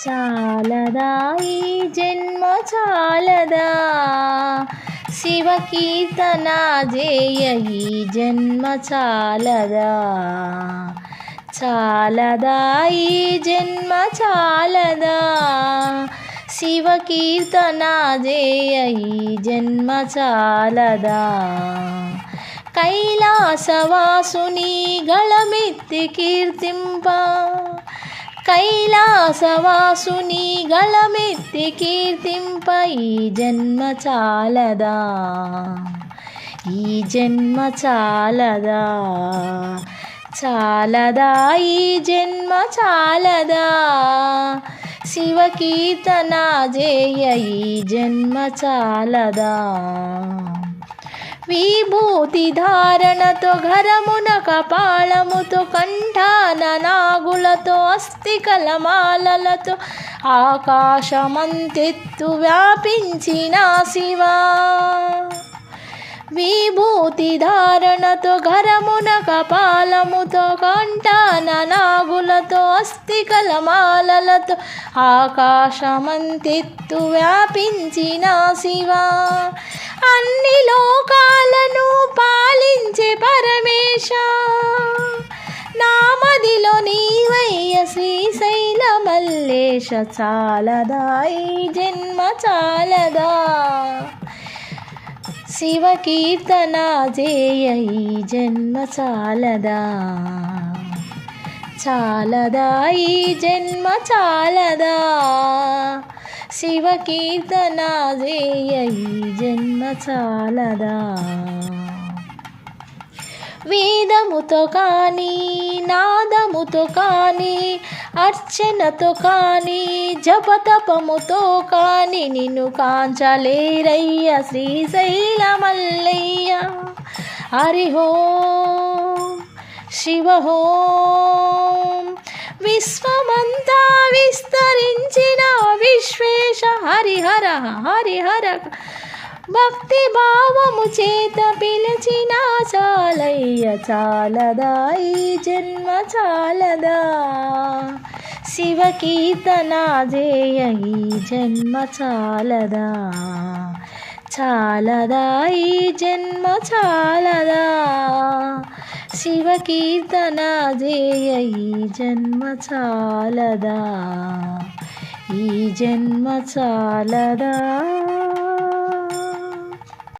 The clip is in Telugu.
చాలదా ఈ జన్మ చాలదా శివ కీర్తన జేయ ఈ జన్మ చాలదా చాలదా ఈ జన్మ చాలదా శివ కీర్తన జేయ ఈ జన్మ చాలదా కైలాసవాసుని గళమెత్తి కీర్తింప కైలాసవాసుని గళమెత్తి కీర్తింప ఈ జన్మ చాలదా ఈ జన్మ చాలదా చాలదా ఈ జన్మ చాలదా శివ కీర్తన జేయ ఈ జన్మ చాలదా విభూతి ధారణతో ఘరమున కపాళముతో కంఠాన నాగులతో అస్థికల మాలలతో ఆకాశమంతెత్తు వ్యాపించిన శివా విభూతి ధారణతో ఘరమున కపాలముతో కంఠాన నాగులతో అస్థికల మాలలతో ఆకాశమంతెత్తు వ్యాపించిన శివా అన్ని లోకాలను పాలించే పరమేశ నామదిలో నీవయ్య శ్రీశైల మల్లేశ చాలదా ఈ జన్మ చాలదా శివ కీర్తన జేయ ఈ జన్మ చాలదా చాలదా ఈ జన్మ చాలదా శివ కీర్తన జేయ ఈ జన్మ చాలదా వేదముతో కానీ నాదముతో కానీ అర్చనతో కానీ జపతపముతో కానీ నిన్ను కాంచలేరయ్య శ్రీశైల మల్లయ్య హరి ఓం శివ ఓం విశ్వమంతా విస్తరించిన విశ్వేశ హరిహర హరిహర భక్తి భావము చేత పిలిచిన చాలయ్య చాలదా ఈ జన్మ చాలదా శివ కీర్తన జేయ ఈ జన్మ చాలదా చాలదా ఈ జన్మ చాలదా శివ కీర్తన జేయ ఈ జన్మ చాలదా ఈ జన్మ చాలదా